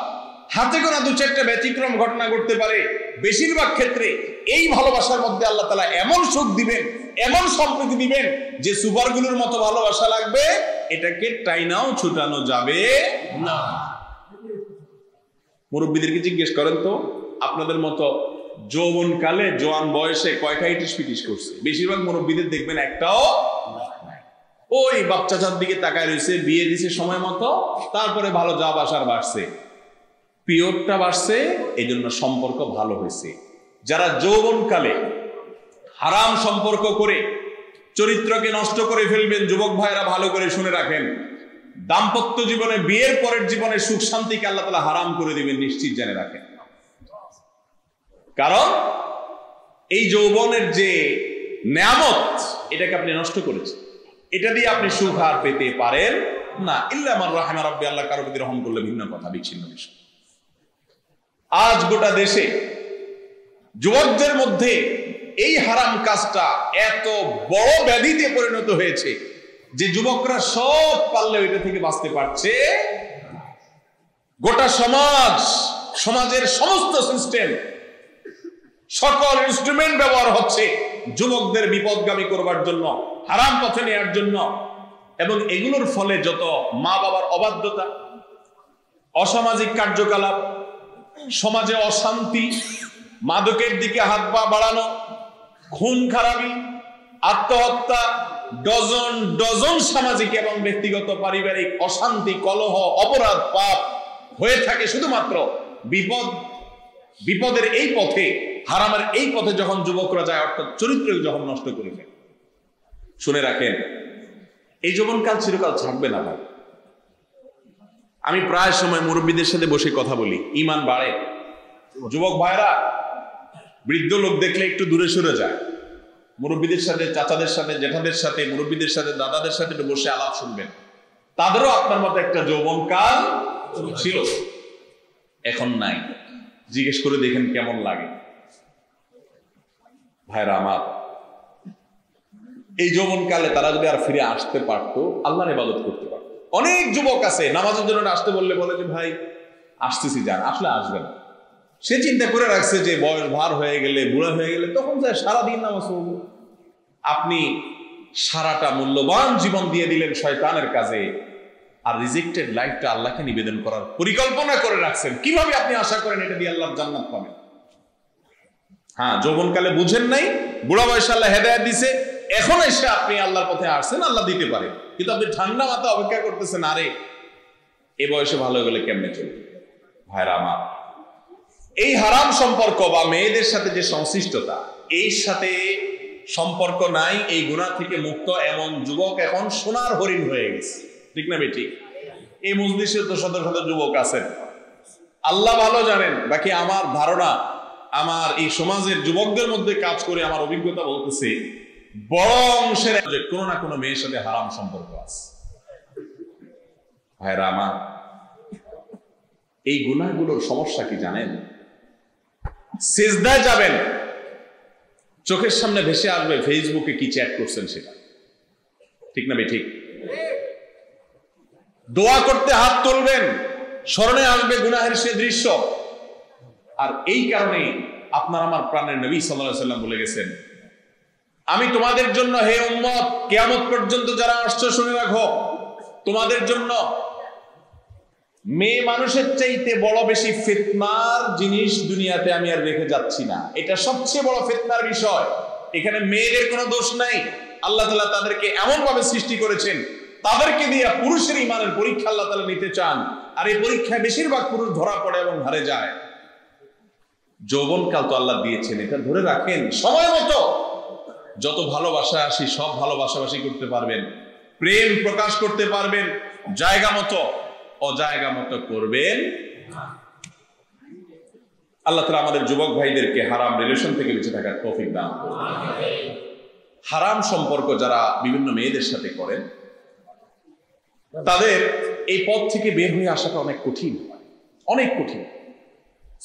হাতে গোনা দু চারটা ব্যতিক্রম ঘটনা ঘটতে পারে, বেশিরভাগ ক্ষেত্রে এই ভালোবাসার মধ্যে আল্লাহ তাআলা এমন সুখ দিবেন, এমন সম্প্রীতি দিবেন, যে সুপারগুলোর মতো ভালোবাসা লাগবে, এটাকে টাইনাও ছুটানো যাবে না। মুরব্বীদেরকে জিজ্ঞেস করেন তো, আপনাদের মতো যৌবন কালে জোয়ান বয়সে কয়টা ইটিস পিটিস করছে? বেশিরভাগ মুরব্বীদের দেখবেন একটাও নাই। ওই বাচ্চাটার দিকে তাকায় রয়েছে, বিয়ে দিছে সময় মতো, তারপরে ভালো যা বাসার বাড়ছে, পিওরটা বাড়ছে, এই জন্য সম্পর্ক ভালো হয়েছে। যারা যৌবন কালে হারাম সম্পর্ক করে চরিত্রকে নষ্ট করে ফেলবেন, যুবক ভাইরা ভালো করে শুনে রাখেন, দাম্পত্য জীবনে, বিয়ের পরের জীবনে সুখ শান্তিকে আল্লাহ তাআলা হারাম করে দিবেন, নিশ্চিত জেনে রাখেন। কারণ এই যৌবনের যে নেয়ামত, এটাকে আপনি নষ্ট করেছেন, এটা দিয়ে আপনি সুখ আর পেতে পারেন না। ইল্লা মান রাহিমা রাব্বি, আল্লাহ কারো প্রতি রহম করলে ভিন্ন কথা, বিচ্ছিন্ন বিষয়। আজ গোটা দেশে যুবকদের মধ্যে এই হারাম কাজটা এত বড় ব্যাধিতে পরিণত হয়েছে যে যুবকরা সব পারলে ওইটা থেকে বাঁচতে পারছে। গোটা সমাজ, সমাজের সমস্ত সিস্টেম, সকল ইনস্ট্রুমেন্ট ব্যবহার হচ্ছে যুবকদের বিপদগামী করবার জন্য, হারাম পথে নেওয়ার জন্য। এবং এগুলোর ফলে যত মা বাবার অবাধ্যতা, অসামাজিক কার্যকলাপ, সমাজে অশান্তি, মাদকের দিকে হাত পা বাড়ানো, খুন খারাপি, আত্মহত্যা, ডজন ডজন সামাজিক এবং ব্যক্তিগত পারিবারিক অশান্তি, কলহ, অপরাধ, পাপ হয়ে থাকে শুধুমাত্র বিপদের এই পথে, হারামের এই পথে যখন যুবকরা যায়, অর্থাৎ চরিত্র যখন নষ্ট করে ফেলে। শুনে রাখেন, এই যৌবনকাল চিরকাল থাকবে না ভাই। আমি প্রায় সময় মুরব্বীদের সাথে বসে কথা বলি, ইমান বাড়ে। যুবক ভাইরা বৃদ্ধ লোক দেখলে একটু দূরে সরে যায়, মুরব্বীদের সাথে, চাচাদের সাথে, জেঠাদের সাথে, মুরব্বীদের সাথে, দাদাদের সাথে একটু বসে আলাপ শুনবেন। তাদেরও আপনার মতো একটা যৌবনকাল ছিল, এখন নাই। জিজ্ঞেস করে দেখেন কেমন লাগে। ভাইরা আমার, এই যৌবনকালে তারা যদি আর ফিরে আসতে পারতো, আল্লাহর ইবাদত করতে পারতো। অনেক যুবক আছে নামাজের জন্য আসতে বললে বলে যে ভাই আসতেছি, যান, আসলে আসবে না। সে চিন্তা করে রাখছে যে বয়স ভার হয়ে গেলে, বুড়া হয়ে গেলে তখন যায় সারাদিন নামাজ পড়বো। আপনি সারাটা মূল্যবান জীবন দিয়ে দিলেন শয়তানের কাজে, আর রিজেক্টেড লাইফটা আল্লাহকে নিবেদন করার পরিকল্পনা করে রাখছেন। কিভাবে আপনি আশা করেন এটা দিয়ে আল্লাহর জান্নাত পাবেন? হ্যাঁ, যৌবনকালে বুঝেন নাই, বুড়া বয়সে আল্লাহ হেদায়েত দিছে, এখন এসে আপনি আল্লাহর পথে আসছেন, আল্লাহ দিতে পারে, কিন্তু আপনি ঠান্ডা মাথা অপেক্ষা করতেছেন, আরে এ বয়সে ভালো গেলে কেমনে চলবে? ভাইরা আমার, এই হারাম সম্পর্ক বা মেয়েদের সাথে যে সংশ্লিষ্টতা, এই সাথে সম্পর্ক নাই, এই গুনাহ থেকে মুক্ত এমন যুবক এখন সোনার হরিণ হয়ে গেছে। ঠিক না বেটি? এই মজলিসে তো শত শত যুবক আছেন, আল্লাহ ভালো জানেন। বাকি আমার ধারণা, আমার এই সমাজের যুবকদের মধ্যে কাজ করে আমার অভিজ্ঞতা বলতেছে, বড় অংশের কোনো না কোনো মেয়ের সাথে হারাম সম্পর্ক আছে। ভাইরা আমার, এই গুনাহগুলোর সমস্যা কি জানেন? সিজদায় যাবেন, চোখের সামনে ভেসে আসবে ফেসবুকে কি চ্যাট করছেন সেটা। ঠিক না বেঠিক? দোয়া করতে হাত তুলবেন, স্মরণে আসবে গুনাহের সে দৃশ্য। আর এই কারণে আপনার আমার প্রাণের নবী সাল্লাল্লাহু আলাইহি ওয়াসাল্লাম বলে গেছেন, আমি তোমাদের জন্য, হে উম্মত, কিয়ামত পর্যন্ত যারা আসছো শুনে রাখো, তোমাদের জন্য মেয়ে মানুষের চাইতে বড় বেশি ফিতনার জিনিস দুনিয়াতে আমি আর রেখে যাচ্ছি না। এটা সবচেয়ে বড় ফিতনার বিষয়। এখানে মেয়েদের কোনো দোষ নাই। আল্লাহ তাআলা তাদেরকে এমন ভাবে সৃষ্টি করেছেন, তাদেরকে দিয়ে পুরুষের ঈমানের পরীক্ষা আল্লাহ তাআলা নিতে চান, আর এই পরীক্ষায় বেশিরভাগ পুরুষ ধরা পড়ে এবং হারে যায়। যৌবনকাল তো আল্লাহ দিয়েছেন, এটা ধরে রাখেন, সময় মতো যত ভালোবাসা আসি সব ভালোবাসাবাসি করতে পারবেন, প্রেম প্রকাশ করতে পারবেন, জায়গা মতো, অজায়গা মতো করবেন। আল্লাহ তাআলা আমাদের যুবক ভাইদেরকে হারাম রিলেশন থেকে বেঁচে থাকার তৌফিক দান করুন। হারাম সম্পর্ক যারা বিভিন্ন মেয়েদের সাথে করেন তাদের এই পথ থেকে বের হয়ে আসাটা অনেক কঠিন, অনেক কঠিন।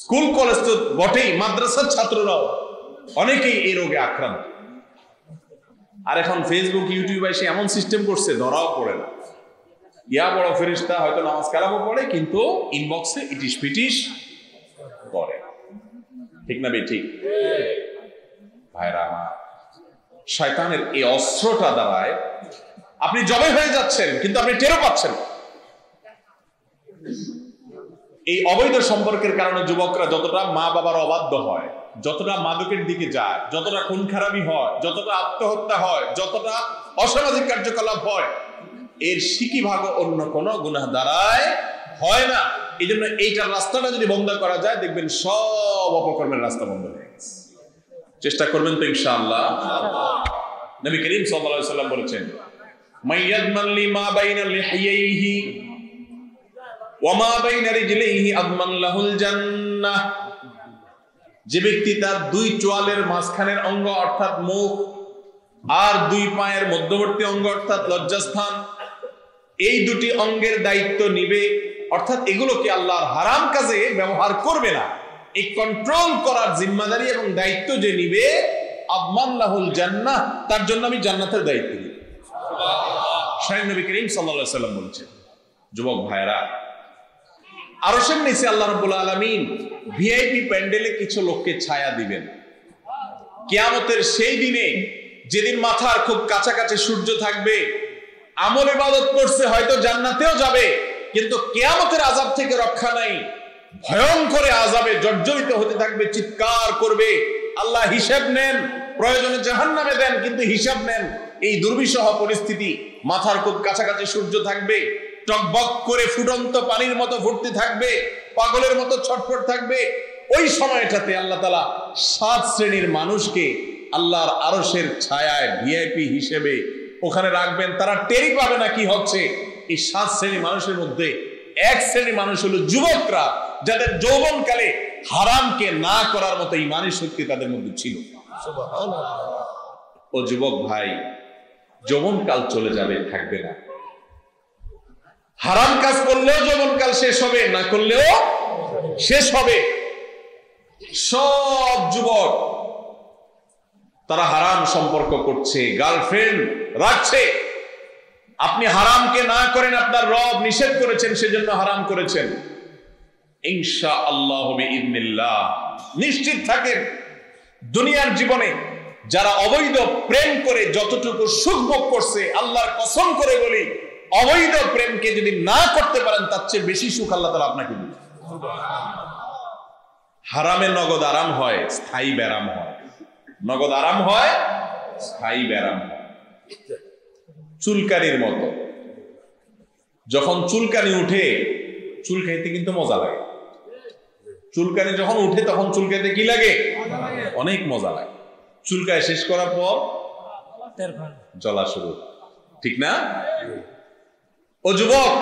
স্কুল কলেজ তো বটেই, মাদ্রাসার ছাত্ররাও অনেকেই এই রোগে আক্রান্ত। আর এখন ফেসবুক ইউটিউব এসে এমন সিস্টেম করছে ধরাও পড়ে না। ইয়া বড় ফেরেশতা হয়তো নামাজ কালামও পড়ে কিন্তু ইনবক্সে ইটিশ পিটিশ করে। ঠিক না ভাই? ঠিক ভাইরা আমার, শয়তানের এই অস্ত্রটা দ্বারায় আপনি জবাই হয়ে যাচ্ছেন কিন্তু আপনি টেরও পাচ্ছেন। এই অবৈধ সম্পর্কের কারণে যুবকরা যতটা মা বাবার অবাধ্য হয়, যতটা মাদকের দিকে যায়, যতটা খুন খারাপি হয়, যতটা আত্মহত্যা হয়, যতটা অসামাজিক কার্যকলাপ হয়, এর সিকি ভাগ অন্য কোন গুনাহ দ্বারায় হয় না। এই জন্য এইটার রাস্তাটা যদি বন্ধ করা যায় দেখবেন সব অপকর্মের রাস্তা বন্ধ হয়ে গেছে। চেষ্টা করবেন তো ইনশাআল্লাহ। নবী করিম সাল্লাল্লাহু আলাইহি ওয়াসাল্লাম বলেছেন, মাইয়াদমান লিমা বাইনা লিহিয়াইহি ওয়া মা বাইনা রিজলাইহি আদমান লাহুল জান্নাহ। যে ব্যক্তি তার দুই চোয়ালের মাঝখানের অঙ্গ অর্থাৎ মুখ আর দুই পায়ের মধ্যবর্তী অঙ্গ অর্থাৎ লজ্জাস্থান, এই দুটি অঙ্গের দায়িত্ব নিবে, অর্থাৎ এগুলোকে আল্লাহর হারাম কাজে ব্যবহার করবে না, এই কন্ট্রোল করার জিম্মাদারি এবং দায়িত্ব যে নিবে, আদমান লাহুল জান্নাহ, তার জন্য আমি জান্নাতের দায়িত্ব নিব। স্বয়ং নবী করিম সাল্লাল্লাহু আলাইহি ওয়াসাল্লাম বলেছেন। যুবক ভাইরা, আরশের নিচে আল্লাহ রাব্বুল আলামিন ভিআইপি প্যান্ডেলে কিছু লোককে ছায়া দিবেন কিয়ামতের সেই দিনে, যেদিন মাথার খুব কাছাকাছি সূর্য থাকবে, আমল ইবাদত করছে হয়তো জান্নাতেও যাবে কিন্তু কিয়ামতের আযাব থেকে রক্ষা নাই, ভয়ঙ্কর আযাবে জর্জরিত হতে থাকবে, চিৎকার করবে, আল্লাহ হিসাব নেন, প্রয়োজনে জাহান্নামে দেন কিন্তু হিসাব নেন। এই দুর্বিষহ পরিস্থিতি, মাথার খুব কাছাকাছি সূর্য থাকবে, টকবক করে ফুটন্ত পানির মতো ফুটতে থাকবে, পাগলের মতো ছটফট থাকবে। ওই সময়টাতে আল্লাহ তাআলা 7 শ্রেণীর মানুষকে আল্লাহর আরশের ছায়ায় ভিআইপি হিসেবে ওখানে রাখবেন। তারা টেরি পাবে না কি হচ্ছে। এই 7 শ্রেণীর মানুষের মধ্যে এক শ্রেণীর মানুষ হলো যুবকরা, যাদের যৌবনকালে হারামকে না করার মতো ঈমানী শক্তি তাদের মধ্যে ছিল। ও যুবক ভাই, যৌবনকাল চলে যাবে, থাকবে না। হারাম কাজ করলেও যৌবনকাল শেষ হবে, না করলেও শেষ হবে। সব যুবক তারা হারাম সম্পর্ক করছে, গার্লফ্রেন্ড রাখছে। আপনি হারামকে না করেন, আপনার রব নিষেধ করেছেন, সেজন্য হারাম করেছেন। ইনশাআল্লাহ বিইذنিল্লাহ নিশ্চিত থাকেন, দুনিয়ার জীবনে যারা অবৈধ প্রেম করে যতটুকু সুখ ভোগ করছে, আল্লাহর কসম করে বলি, অবৈধ প্রেমকে যদি না করতে পারেন তার চেয়ে বেশি সুখ আল্লাহ তাআলা আপনাকে দিবেন। হারামে নগদ আরাম হয়, স্থায়ী ব্যারাম হয়। নগদ আরাম হয়, স্থায়ী ব্যারাম হয়। চুলকানির মতো, যখন চুলকানি উঠে, চুলকাইতে কিন্তু মজা লাগে। চুলকানি যখন উঠে তখন চুলকাইতে কি লাগে? অনেক মজা লাগে। চুলকায় শেষ করার পর জ্বলা শুরু, ঠিক না? ও যুবক,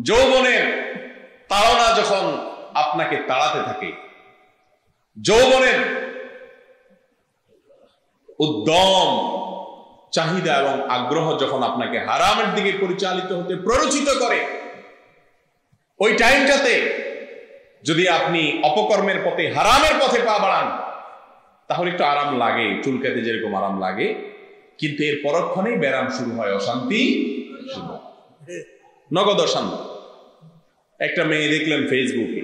যৌবনের তাড়না যখন আপনাকে তাড়াতে থাকে, যৌবনের উদ্যম চাহিদা এবং আগ্রহ যখন আপনাকে হারামের দিকে পরিচালিত হতে প্ররোচিত করে, ওই টাইমটাতে যদি আপনি অপকর্মের পথে, হারামের পথে পা বাড়ান, তাহলে একটু আরাম লাগে, চুলকাতে যেরকম আরাম লাগে, কিন্তু এর পরক্ষণেই ব্যারাম শুরু হয়, অশান্তি শুরু হয়, নগদ অশান্তি। একটা মেয়ে দেখলেন ফেসবুকে,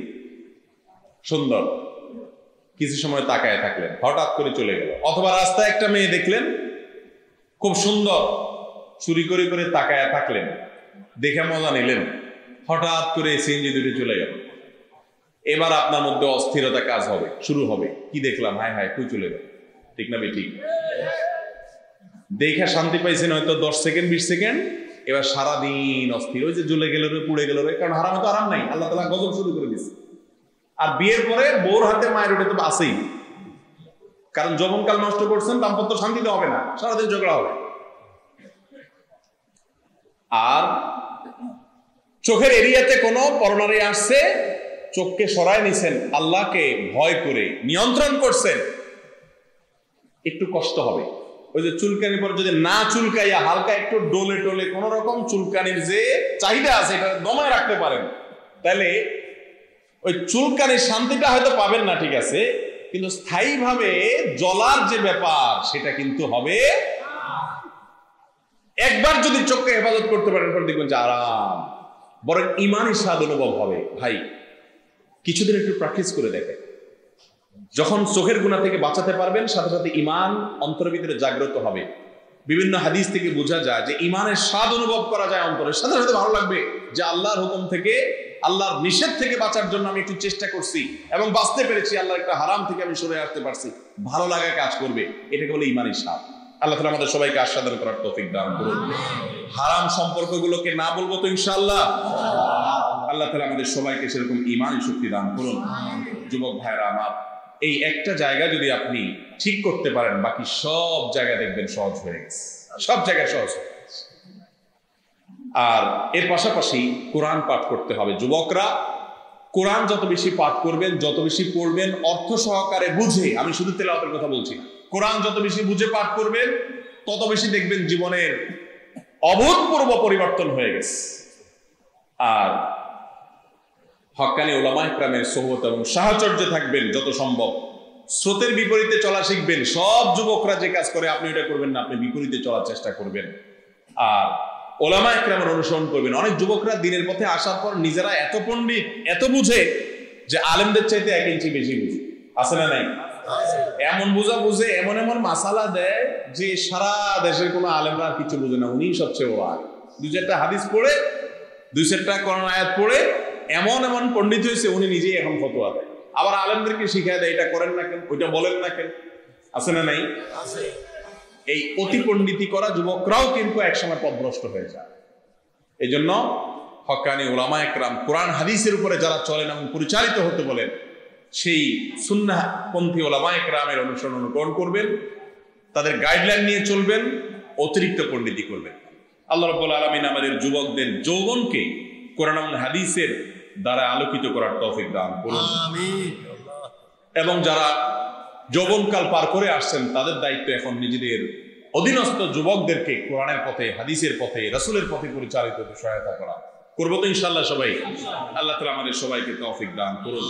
সুন্দর, কিছু সময় তাকায় থাকলেন, হঠাৎ করে চলে গেল। অথবা রাস্তায় একটা মেয়ে দেখলেন খুব সুন্দর, চুরি করে করে তাকায় থাকলেন, দেখে মজা নিলেন, হঠাৎ করে সিএনজি দুটো চলে গেল। এবার আপনার মধ্যে অস্থিরতা কাজ হবে, শুরু হবে, কি দেখলাম, হায় হায়, কই চলে গেল, ঠিক না ঠিক? দেখে শান্তি পাইছেন হয়তো 10 সেকেন্ড 20 সেকেন্ড, এবার সারাদিন অস্থির, ওই যে জ্বলে গেল রে, পুড়ে গেল রে, কারণ হারামে তো আরাম নাই, আল্লাহ তাআলা গজব শুরু করে দিচ্ছে। আর বিয়ের পরে বউর হাতে মায়ের ওটা তো আছেই, কারণ যৌবনকাল নষ্ট করছেন, দাম্পত্য শান্তিতে হবে না, সারাদিন ঝগড়া হবে। আর চোখের এরিয়াতে কোনো পরনারী আসছে, চোখকে সরায় নিছেন, আল্লাহকে ভয় করে নিয়ন্ত্রণ করছেন, একটু কষ্ট হবে। ওই যে চুলকানির পর যদি না চুলকাইয়া হালকা একটু ডোলে টোলে কোন রকম চুলকানির যে চাহিদা আছে এটা দমায় রাখতে পারেন, তাহলে ওই চুলকানির শান্তিটা হয়তো পাবেন না, ঠিক আছে, কিন্তু স্থায়ীভাবে জ্বলার যে ব্যাপার সেটা কিন্তু হবে। একবার যদি চোখকে হেফাজত করতে পারেন, পরে দেখবেন যে আরাম, বরং ইমানি স্বাদ অনুভব হবে। ভাই কিছুদিন একটু প্র্যাকটিস করে দেখেন, যখন চোখের গুনাহ থেকে বাঁচাতে পারবেন, সাথে সাথে ঈমান অন্তরের ভিতরে জাগ্রত হবে। বিভিন্ন হাদিস থেকে বোঝা যায় যে ঈমানের স্বাদ অনুভব করা যায় অন্তরের সাথে সাথে। ভালো লাগবে যে আল্লাহর হুকুম থেকে, আল্লাহর নিষেধ থেকে বাঁচার জন্য আমি একটু চেষ্টা করছি এবং বাঁচতে পেরেছি, আল্লাহর একটা হারাম থেকে আমি সরে আসতে পারছি, ভালো লাগা কাজ করবে। এটাকে বলে ঈমানের স্বাদ। আল্লাহ তাআলা আমাদের সবাইকে আস্বাদন করার তৌফিক দান করুন। হারাম সম্পর্কগুলোকে না বলবো তো ইনশাআল্লাহ। আল্লাহ তাআলা আমাদের সবাইকে সেরকম ঈমানি শক্তি দান করুন। যুবক ভাইরা আমার, এই একটা জায়গা যদি আপনি ঠিক করতে পারেন, বাকি সব জায়গা দেখবেন সহজ হয়ে গেছে, সব জায়গায় সহজ হয়ে গেছে। আর এর পাশাপাশি কোরআন পাঠ করতে হবে। যুবকরা কোরআন যত বেশি পাঠ করবেন, যত বেশি পড়বেন, অর্থ সহকারে বুঝে, আমি শুধু তেলাওয়াতের কথা বলছি না, কোরআন যত বেশি বুঝে পাঠ করবেন, তত বেশি দেখবেন জীবনের অভূতপূর্ব পরিবর্তন হয়ে গেছে। আর হক্কানি উলামায়ে কেরামের সোহবত এবং সাহচর্যে থাকবেন যত সম্ভব, স্রোতের বিপরীতে চলা শিখবেন। সব যুবকরা যে কাজ করে আপনি ওটা করবেন না, আপনি বিপরীতে চলার চেষ্টা করবেন। আর উলামায়ে কেরামের অনুসরণ করবেন। অনেক যুবকরা দিনের পথে আসার পর নিজেরা এত পণ্ডিত, এত বুঝে যে আলেমদের চাইতে 1 ইঞ্চি বেশি বুঝে, আছে না নাই? এমন বুঝা বুঝে এমন এমন মাসালা দেয় যে সারা দেশের কোনো আলেমরা আর কিছু বুঝে না, উনি সবচেয়ে ওয়ার। 2-4টা হাদিস পড়ে, 2-4টা কোরআন আয়াত পড়ে এমন এমন পণ্ডিত হয়েছে, উনি নিজেই এখন ফতোয়া দেয়। আবার আলেমদেরকে শিখায় দেয়, এটা করেন না কেন, ওইটা বলেন না কেন, আছে না নাই? এই অতি পণ্ডিতি করা যুবকরাও কিন্তু একসময় পথভ্রষ্ট হয়ে যায়। এই জন্য হক্কানি উলামায়ে কেরাম কোরআন হাদিসের উপরে যারা চলেন এবং পরিচালিত হতে বলেন, সেই সুন্নাহ পন্থী উলামায়ে কেরামের অনুসরণ করবেন, তাদের গাইডলাইন নিয়ে চলবেন, অতিরিক্ত পণ্ডিতি করবেন। আল্লাহ রাব্বুল আলামিন আমাদের যুবকদের যৌবনকে কোরআন এবং হাদিসের দ্বারা আলোকিত করার তৌফিক দান করুন। আমিন। এবং যারা যৌবনকাল পার করে আসছেন, তাদের দায়িত্ব এখন নিজেদের অধীনস্থ যুবকদেরকে কোরআনের পথে, হাদিসের পথে, রাসূলের পথে পরিচালিত সহায়তা করা। করবো তো ইনশাআল্লাহ সবাই? আল্লাহ তাআলা আমাদের সবাইকে তৌফিক দান করুন।